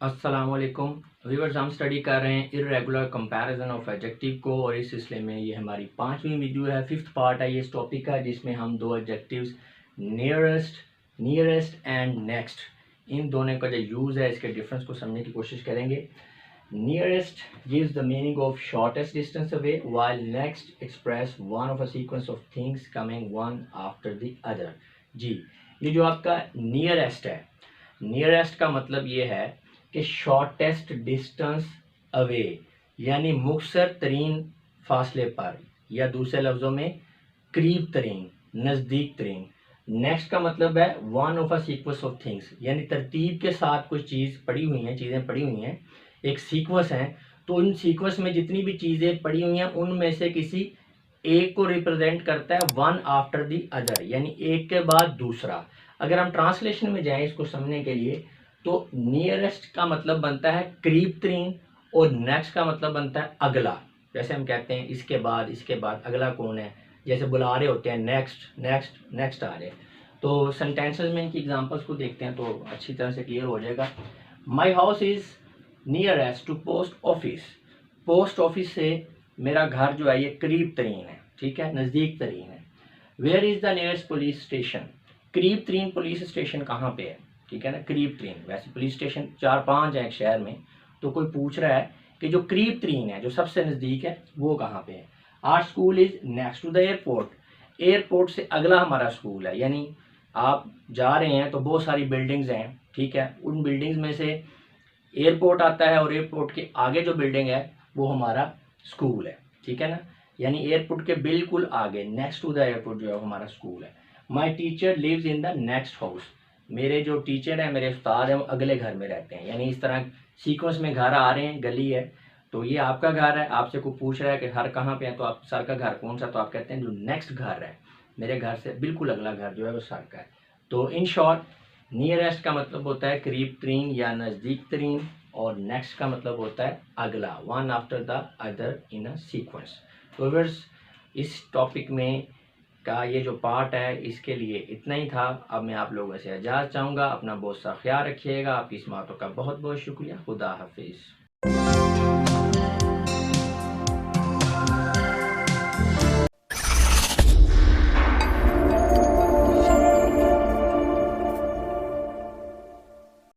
अस्सलामुअलैकुम व्यूअर्स, हम स्टडी कर रहे हैं इर्रेगुलर कंपैरिजन ऑफ एडजेक्टिव को और इस सिलसिले में ये हमारी 5वीं वीडियो है, 5th पार्ट है ये इस टॉपिक का, जिसमें हम दो एडजेक्टिव्स नियरेस्ट एंड नेक्स्ट, इन दोनों का जो यूज़ है इसके डिफरेंस को समझने की कोशिश करेंगे। Nearest gives the meaning of shortest distance away, while next express one of a sequence of things coming one after the other। जी, ये जो आपका नियरेस्ट है, नियरेस्ट का मतलब ये है कि शॉर्टेस्ट डिस्टेंस अवे, यानी मुख्तर तरीन फासले पर, या दूसरे लफ्ज़ों में करीब तरीन, नज़दीक तरीन। नेक्स्ट का मतलब है one of a sequence of things, यानी तरतीब के साथ कुछ चीज़ें पड़ी हुई हैं, एक सीक्वेंस है, तो इन सीक्वेंस में जितनी भी चीज़ें पड़ी हुई हैं उनमें से किसी एक को रिप्रेजेंट करता है वन आफ्टर द अदर, यानी एक के बाद दूसरा। अगर हम ट्रांसलेशन में जाएं इसको समझने के लिए, तो नियरेस्ट का मतलब बनता है करीब तरीन और नेक्स्ट का मतलब बनता है अगला। जैसे हम कहते हैं इसके बाद अगला कौन है, जैसे बुला रहे होते हैं नेक्स्ट नेक्स्ट नेक्स्ट आ रहे। तो सेंटेंसेस में इनकी एग्जांपल्स को देखते हैं तो अच्छी तरह से क्लियर हो जाएगा। My house is nearest to post office. Post office से मेरा घर जो है ये करीब तरीन है, ठीक है, नज़दीक तरीन है। Where is the nearest police station. करीब तरीन पुलिस स्टेशन कहाँ पे है, ठीक है ना, करीब तरीन। वैसे पुलिस स्टेशन 4-5 हैं एक शहर में, तो कोई पूछ रहा है कि जो करीब तरीन है, जो सबसे नज़दीक है, वो कहाँ पे है। Our school is next to the airport. Airport से अगला हमारा स्कूल है, यानी आप जा रहे हैं तो बहुत सारी बिल्डिंग्स हैं, ठीक है, उन बिल्डिंग्स में से एयरपोर्ट आता है और एयरपोर्ट के आगे जो बिल्डिंग है वो हमारा स्कूल है, ठीक है ना, यानी एयरपोर्ट के बिल्कुल आगे नेक्स्ट टू द एयरपोर्ट जो है हमारा स्कूल है। My teacher lives in the next house. मेरे जो टीचर हैं, मेरे उस्ताद हैं, वो अगले घर में रहते हैं। यानी इस तरह सीक्वेंस में घर आ रहे हैं, गली है, तो ये आपका घर है, आपसे कोई पूछ रहा है कि घर कहाँ पे है, तो आप सर का घर कौन सा, तो आप कहते हैं जो नेक्स्ट घर है, मेरे घर से बिल्कुल अगला घर जो है वो सर का है। तो इन शॉर्ट, नियरेस्ट का मतलब होता है करीब तरीन या नज़दीक तरीन, और नेक्स्ट का मतलब होता है अगला, one after the other in a sequence. तो व्यूअर्स, इस टॉपिक में का ये जो पार्ट है इसके लिए इतना ही था। अब मैं आप लोगों से इजाज़त चाहूँगा। अपना बहुत सा ख्याल रखिएगा। आपकी इस बातों का बहुत बहुत शुक्रिया। खुदा हाफिज़।